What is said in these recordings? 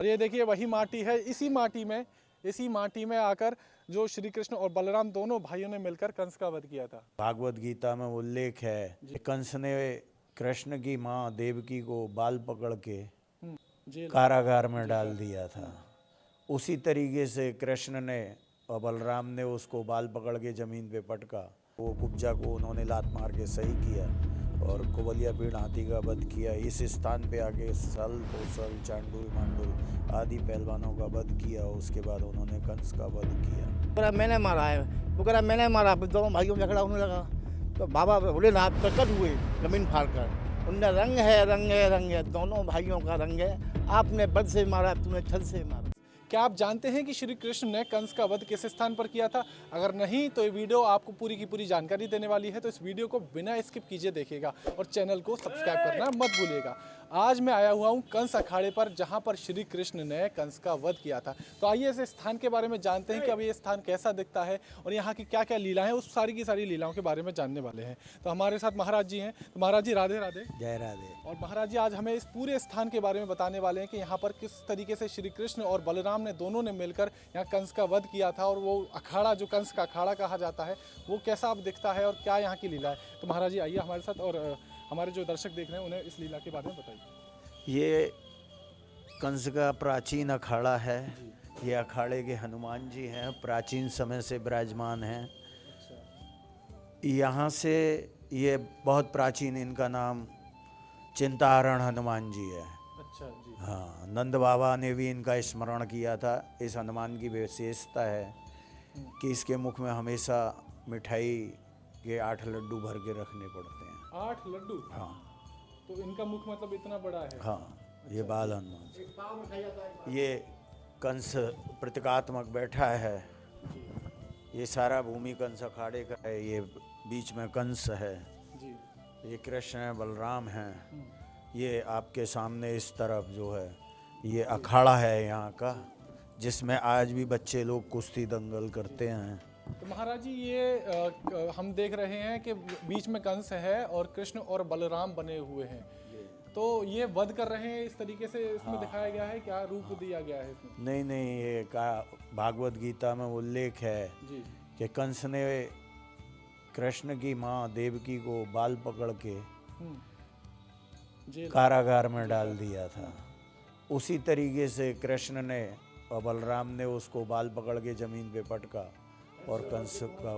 और ये देखिए वही माटी है, इसी माटी में आकर जो श्री कृष्ण और बलराम दोनों भाइयों ने मिलकर कंस का वध किया था। भागवत गीता में उल्लेख है कि कंस ने कृष्ण की माँ देवकी को बाल पकड़ के जेल कारागार में डाल दिया था। उसी तरीके से कृष्ण ने और बलराम ने उसको बाल पकड़ के जमीन पे पटका। वो कुब्जा को उन्होंने लात मार के सही किया और कुबलिया पीड़ हाथी का वध किया। इस स्थान पे आके सल तोसल चांडुल मांडुल आदि पहलवानों का वध किया। उसके बाद उन्होंने कंस का वध किया। मैंने मारा है, वो कह रहा मैंने मारा। दोनों भाइयों में झगड़ा होने लगा तो बाबा भोलेनाथ प्रकट हुए जमीन फाड़ कर। उनने रंग है रंग है रंग है, दोनों भाइयों का रंग है। आपने बद से मारा, तूने छल से मारा। क्या आप जानते हैं कि श्री कृष्ण ने कंस का वध किस स्थान पर किया था? अगर नहीं तो ये वीडियो आपको पूरी की पूरी जानकारी देने वाली है, तो इस वीडियो को बिना स्किप कीजिए देखिएगा और चैनल को सब्सक्राइब करना मत भूलिएगा। आज मैं आया हुआ हूँ कंस अखाड़े पर, जहाँ पर श्री कृष्ण ने कंस का वध किया था। तो आइए इस स्थान के बारे में जानते हैं कि अब ये स्थान कैसा दिखता है और यहाँ की क्या क्या लीला है, उस सारी की सारी लीलाओं के बारे में जानने वाले हैं। तो हमारे साथ महाराज जी हैं। तो महाराज जी राधे राधे। जय राधे। और महाराज जी आज हमें इस पूरे स्थान के बारे में बताने वाले हैं कि यहाँ पर किस तरीके से श्री कृष्ण और बलराम ने दोनों ने मिलकर यहाँ कंस का वध किया था, और वो अखाड़ा जो कंस का अखाड़ा कहा जाता है वो कैसा अब दिखता है और क्या यहाँ की लीला है। तो महाराज जी आइए हमारे साथ, और हमारे जो दर्शक देख रहे हैं उन्हें इस लीला के बारे में बताइए। ये कंस का प्राचीन अखाड़ा है। ये अखाड़े के हनुमान जी हैं, प्राचीन समय से विराजमान हैं। यहाँ से ये बहुत प्राचीन, इनका नाम चिंताहरण हनुमान जी है। अच्छा जी। हाँ, नंद बाबा ने भी इनका स्मरण किया था। इस हनुमान की विशेषता है कि इसके मुख में हमेशा मिठाई के 8 लड्डू भर के रखने पड़ते हैं। 8 लड्डू? हाँ। तो इनका मुख मतलब इतना बड़ा है? हाँ, ये बाल हनुमान। ये कंस प्रतीकात्मक बैठा है। ये सारा भूमि कंस अखाड़े का है। ये बीच में कंस है जी। ये कृष्ण है, बलराम हैं। ये आपके सामने इस तरफ जो है ये अखाड़ा है यहाँ का, जिसमें आज भी बच्चे लोग कुश्ती दंगल करते हैं। तो महाराज जी ये हम देख रहे हैं कि बीच में कंस है और कृष्ण और बलराम बने हुए हैं, तो ये वध कर रहे हैं इस तरीके से इसमें दिखाया गया है? क्या रूप दिया गया है इसमें? नहीं नहीं, ये का भागवत गीता में उल्लेख है जी कि कंस ने कृष्ण की माँ देवकी को बाल पकड़ के जेल कारागार में डाल दिया था। उसी तरीके से कृष्ण ने और बलराम ने उसको बाल पकड़ के जमीन पे पटका और कंस का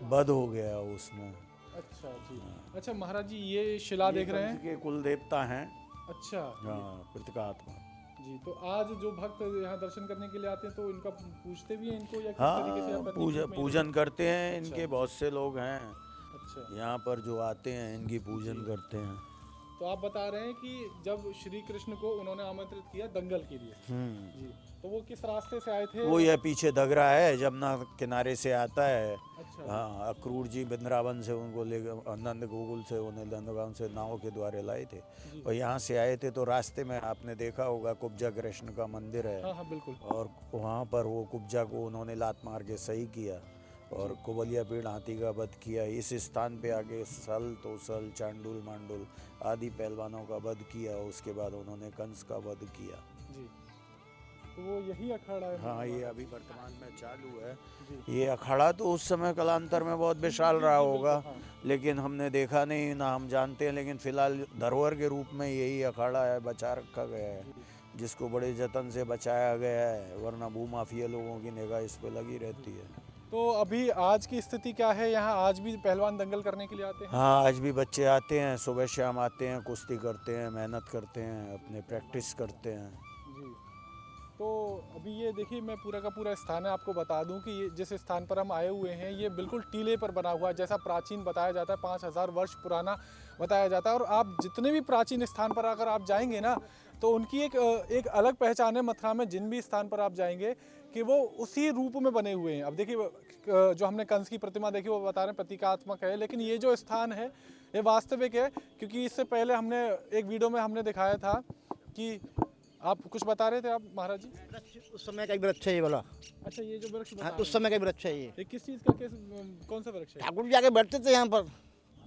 वध हो गया उसमें। अच्छा जी। अच्छा महाराज जी ये शिला देख रहे हैं? के कुल देवता हैं। अच्छा हाँ, प्रतीकात्मक जी। तो आज जो भक्त यहाँ दर्शन करने के लिए आते हैं तो इनका पूछते भी हैं इनको, या किस हाँ, तरीके से आप पूजन करते हैं इनके। बहुत से लोग हैं अच्छा यहाँ पर जो आते हैं, इनकी पूजन करते हैं। तो आप बता रहे हैं कि जब श्री कृष्ण को उन्होंने आमंत्रित किया दंगल के लिए जी, तो वो किस रास्ते से आए थे? वो ये पीछे दग रहा है, जमुना किनारे से आता है। अच्छा। हाँ, अक्रूर जी वृंदावन से उनको ले नंद गोकुल से उन्हें नंदगांव से नाव के द्वारे लाए थे और यहाँ से आए थे। तो रास्ते में आपने देखा होगा कुब्जा कृष्ण का मंदिर है। हाँ हाँ बिल्कुल। और वहाँ पर वो कुब्जा को उन्होंने लात मार के सही किया और कुबलिया पीड़ हाथी का वध किया। इस स्थान पे आके सल तोसल चांडुल मांडुल आदि पहलवानों का वध किया। उसके बाद उन्होंने कंस का वध किया जी। तो वो यही अखाड़ा है? हाँ, ये अभी वर्तमान में चालू है। ये अखाड़ा तो उस समय कालांतर में बहुत विशाल रहा होगा, लेकिन हमने देखा नहीं ना हम जानते हैं। लेकिन फिलहाल धरोहर के रूप में यही अखाड़ा है, बचा रखा गया है, जिसको बड़े जतन से बचाया गया है, वरना भूमाफिया लोगों की निगाह इस पे लगी रहती है। तो अभी आज की स्थिति क्या है? यहाँ आज भी पहलवान दंगल करने के लिए आते हैं? हाँ, आज भी बच्चे आते हैं, सुबह शाम आते हैं, कुश्ती करते हैं, मेहनत करते हैं, अपने प्रैक्टिस करते हैं जी। तो अभी ये देखिए, मैं पूरा का पूरा स्थान है आपको बता दूं कि ये जिस स्थान पर हम आए हुए हैं ये बिल्कुल टीले पर बना हुआ है, जैसा प्राचीन बताया जाता है, 5000 वर्ष पुराना बताया जाता है। और आप जितने भी प्राचीन स्थान पर अगर आप जाएंगे ना, तो उनकी एक अलग पहचान है मथुरा में। जिन भी स्थान पर आप जाएंगे कि वो उसी रूप में बने हुए हैं। अब देखिए जो हमने कंस की प्रतिमा देखी वो बता रहे हैं प्रतीकात्मक है, लेकिन ये जो स्थान है ये वास्तविक है, क्योंकि इससे पहले हमने एक वीडियो में हमने दिखाया था कि आप कुछ बता रहे थे आप महाराज जी? उस समय का एक वृक्ष है ये वाला। अच्छा, ये जो वृक्ष बता हाँ, रहे उस समय का वृक्ष है ये। हैं, किस चीज़ का, कौन सा वृक्ष है? ठाकुर जी आके बैठते थे यहाँ पर।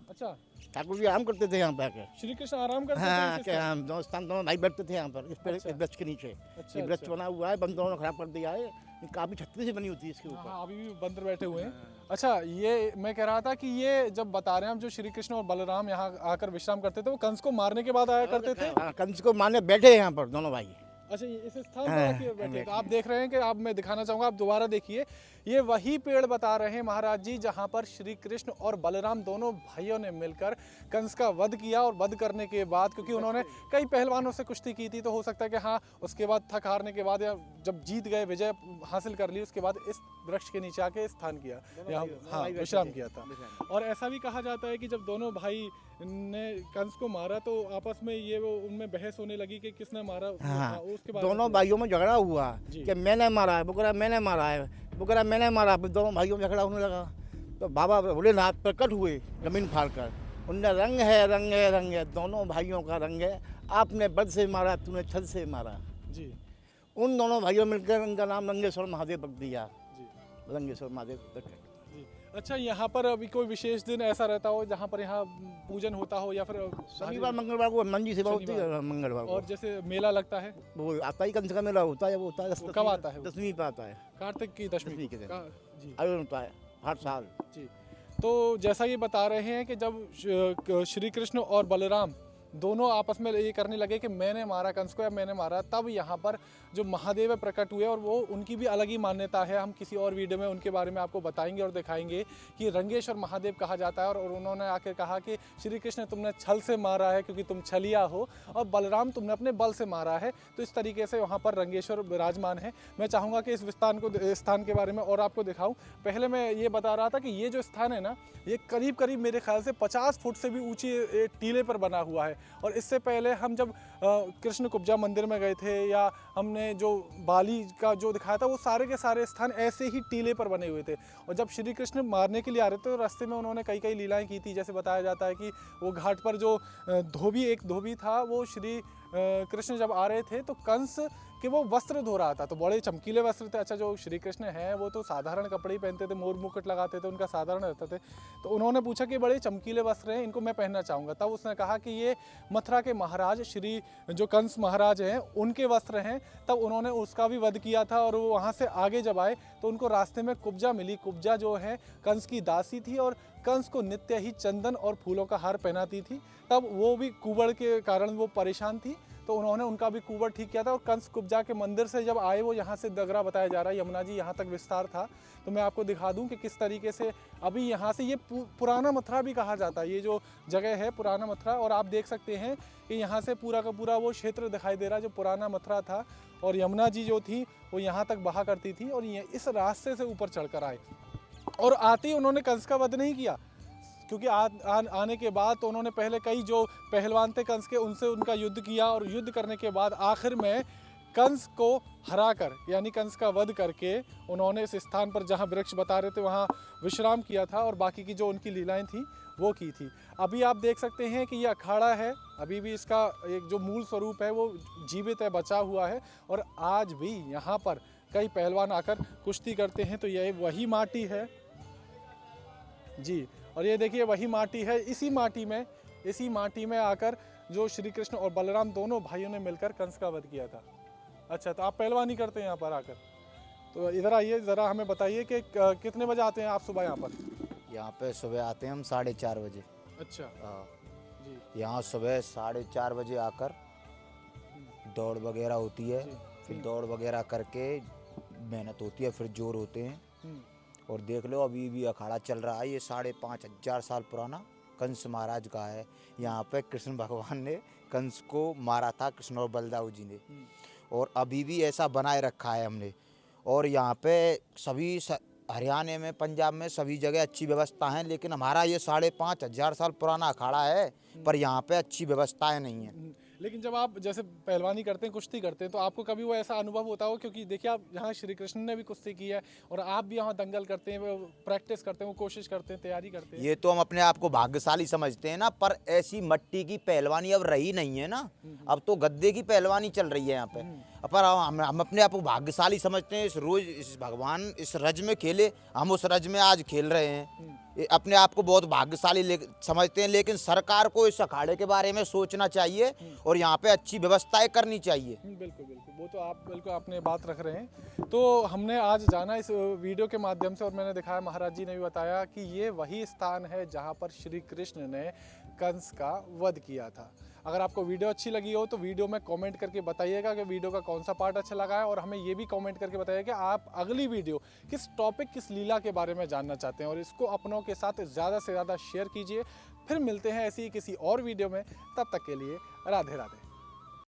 अच्छा, ठाकुर जी आराम करते थे यहाँ पे आके। श्री कृष्ण आराम करते थे हाँ, इस क्या स्थान? हम दोनों भाई बैठते थे यहाँ पर, इस पेड़ अच्छा। इस वृक्ष के नीचे। अच्छा, ये वृक्ष अच्छा। बना हुआ है, बंदरों ने खराब कर दिया है। ये काफी छतरी से बनी होती है इसके हाँ, ऊपर। हाँ, अभी भी बंदर बैठे हुए हैं। अच्छा, ये मैं कह रहा था कि ये जब बता रहे हैं हम, जो श्री कृष्ण और बलराम यहाँ आकर विश्राम करते थे, वो कंस को मारने के बाद आया करते थे? हाँ, कंस को मारने बैठे हैं यहाँ पर दोनों भाई। अच्छा, ये इस स्थान पर हाँ, आके बैठे हैं। तो बैठे आप देख रहे हैं कि आप, मैं दिखाना चाहूँगा, आप दोबारा देखिए, ये वही पेड़ बता रहे हैं महाराज जी जहाँ पर श्री कृष्ण और बलराम दोनों भाइयों ने मिलकर कंस का वध किया। और वध करने के बाद, क्योंकि उन्होंने कई पहलवानों से कुश्ती की थी, तो हो सकता है कि हाँ, उसके बाद थक हारने के बाद या जब जीत गए, विजय हासिल कर ली, उसके बाद इस वृक्ष के नीचे आके स्थान किया, यहाँ हाँ विश्राम किया था। और ऐसा भी कहा जाता है कि जब दोनों भाई ने कंस को मारा तो आपस में ये वो उनमें बहस होने लगी कि किसने मारा। हाँ, उसके बाद दोनों भाइयों में झगड़ा हुआ जी। कि मैंने मारा है, वो कह रहा मैंने मारा है, वो कह रहा मैंने मारा। फिर दोनों भाइयों में झगड़ा होने लगा, तो बाबा भोलेनाथ प्रकट हुए जमीन फाड़ कर। उनने रंग है, रंग है, रंग है, दोनों भाइयों का रंग है। आपने बल से मारा, तूने छल से मारा। जी उन दोनों भाइयों मिलकर उनका नाम रंगेश्वर महादेव रख दिया। जी रंगेश्वर महादेव प्रकट। जी। अच्छा, यहाँ पर अभी कोई विशेष दिन ऐसा रहता हो जहाँ पर यहाँ पूजन होता हो, या फिर शनिवार मंगलवार को मंजी सेवा होती है, शनिवार। मंगलवार और को जैसे मेला लगता है, वो आता ही कंस का मेला होता है। वो होता है वो कब आता है वो? 10वीं पे आता है, कार्तिक की दशमी दशमी के दिन। जी आयोजन होता है हर साल। जी। तो जैसा ये बता रहे हैं कि जब श्री कृष्ण और बलराम दोनों आपस में ये करने लगे कि मैंने मारा कंस को या मैंने मारा, तब यहाँ पर जो महादेव है प्रकट हुए। और वो उनकी भी अलग ही मान्यता है, हम किसी और वीडियो में उनके बारे में आपको बताएंगे और दिखाएंगे कि रंगेश्वर महादेव कहा जाता है। और उन्होंने आकर कहा कि श्री कृष्ण तुमने छल से मारा है क्योंकि तुम छलिया हो, और बलराम तुमने अपने बल से मारा है। तो इस तरीके से वहाँ पर रंगेश्वर विराजमान है। मैं चाहूँगा कि इस स्थान के बारे में और आपको दिखाऊँ। पहले मैं ये बता रहा था कि ये जो स्थान है ना, ये करीब करीब मेरे ख्याल से 50 फुट से भी ऊंची टीले पर बना हुआ है। और इससे पहले हम जब कृष्ण कुब्जा मंदिर में गए थे, या हमने जो बाली का जो दिखाया था, वो सारे के सारे स्थान ऐसे ही टीले पर बने हुए थे। और जब श्री कृष्ण मारने के लिए आ रहे थे तो रास्ते में उन्होंने कई कई लीलाएं की थी। जैसे बताया जाता है कि वो घाट पर जो एक धोबी था, वो श्री कृष्ण जब आ रहे थे तो कंस कि वो वस्त्र धो रहा था, तो बड़े चमकीले वस्त्र थे। अच्छा, जो श्री कृष्ण हैं वो तो साधारण कपड़े ही पहनते थे, मोर मुकुट लगाते थे, उनका साधारण रहते थे। तो उन्होंने पूछा कि बड़े चमकीले वस्त्र हैं, इनको मैं पहनना चाहूँगा। तब उसने कहा कि ये मथुरा के महाराज श्री जो कंस महाराज हैं उनके वस्त्र हैं। तब उन्होंने उसका भी वध किया था। और वो वहाँ से आगे जब आए तो उनको रास्ते में कुब्जा मिली। कुब्जा जो है कंस की दासी थी और कंस को नित्य ही चंदन और फूलों का हार पहनाती थी। तब वो भी कुबड़ के कारण वो परेशान थी, तो उन्होंने उनका भी कुबड़ ठीक किया था। और कंस कुब्जा के मंदिर से जब आए, वो यहाँ से दगरा बताया जा रहा है, यमुना जी यहाँ तक विस्तार था। तो मैं आपको दिखा दूं कि किस तरीके से अभी यहाँ से ये पुराना मथुरा भी कहा जाता है, ये जो जगह है पुराना मथुरा। और आप देख सकते हैं कि यहाँ से पूरा का पूरा वो क्षेत्र दिखाई दे रहा है जो पुराना मथुरा था। और यमुना जी जो थी वो यहाँ तक बहा करती थी। और ये इस रास्ते से ऊपर चढ़कर आए, और आते ही उन्होंने कंस का वध नहीं किया, क्योंकि आने के बाद तो उन्होंने पहले कई जो पहलवान थे कंस के, उनसे उनका युद्ध किया। और युद्ध करने के बाद आखिर में कंस को हराकर, यानी कंस का वध करके, उन्होंने इस स्थान पर जहाँ वृक्ष बता रहे थे वहाँ विश्राम किया था। और बाकी की जो उनकी लीलाएं थी वो की थी। अभी आप देख सकते हैं कि ये अखाड़ा है, अभी भी इसका एक जो मूल स्वरूप है वो जीवित है, बचा हुआ है। और आज भी यहाँ पर कई पहलवान आकर कुश्ती करते हैं। तो यह वही माटी है जी, और ये देखिए वही माटी है। इसी माटी में आकर जो श्री कृष्ण और बलराम दोनों भाइयों ने मिलकर कंस का वध किया था। अच्छा, तो आप पहलवानी करते हैं यहाँ पर आकर? तो इधर आइए, ज़रा हमें बताइए कि कितने बजे आते हैं आप सुबह यहाँ पर? यहाँ पे सुबह आते हैं हम 4:30 बजे। अच्छा जी। यहाँ सुबह 4:30 बजे आकर दौड़ वगैरह होती है, फिर दौड़ वगैरह करके मेहनत होती है, फिर जोर होते हैं। और देख लो अभी भी अखाड़ा चल रहा है। ये 5,500 साल पुराना कंस महाराज का है। यहाँ पे कृष्ण भगवान ने कंस को मारा था, कृष्ण और बलदाऊ जी ने। और अभी भी ऐसा बनाए रखा है हमने। और यहाँ पे सभी हरियाणा में, पंजाब में सभी जगह अच्छी व्यवस्था है, लेकिन हमारा ये 5,500 साल पुराना अखाड़ा है, पर यहाँ पे अच्छी व्यवस्थाएं नहीं है। लेकिन जब आप जैसे पहलवानी करते हैं, कुश्ती करते हैं, तो आपको कभी वो ऐसा अनुभव होता हो? क्योंकि देखिए आप यहाँ श्री कृष्ण ने भी कुश्ती की है, और आप भी यहाँ दंगल करते हैं, वो प्रैक्टिस करते हैं, वो कोशिश करते हैं, तैयारी करते हैं। ये तो हम अपने आप को भाग्यशाली समझते हैं ना, पर ऐसी मट्टी की पहलवानी अब रही नहीं है ना। अब तो गद्दे की पहलवानी चल रही है यहाँ पे। पर हम अपने आप को भाग्यशाली समझते हैं। इस भगवान इस रज में खेले, हम उस रज में आज खेल रहे हैं। ये अपने आप को बहुत भाग्यशाली समझते हैं, लेकिन सरकार को इस अखाड़े के बारे में सोचना चाहिए और यहाँ पे अच्छी व्यवस्थाएं करनी चाहिए। बिल्कुल बिल्कुल, वो तो आप बिल्कुल अपने बात रख रहे हैं। तो हमने आज जाना इस वीडियो के माध्यम से और मैंने दिखाया, महाराज जी ने भी बताया कि ये वही स्थान है जहाँ पर श्री कृष्ण ने कंस का वध किया था। अगर आपको वीडियो अच्छी लगी हो तो वीडियो में कमेंट करके बताइएगा कि वीडियो का कौन सा पार्ट अच्छा लगा है, और हमें ये भी कमेंट करके बताइए कि आप अगली वीडियो किस टॉपिक, किस लीला के बारे में जानना चाहते हैं, और इसको अपनों के साथ ज़्यादा से ज़्यादा शेयर कीजिए। फिर मिलते हैं ऐसी ही किसी और वीडियो में, तब तक के लिए राधे राधे।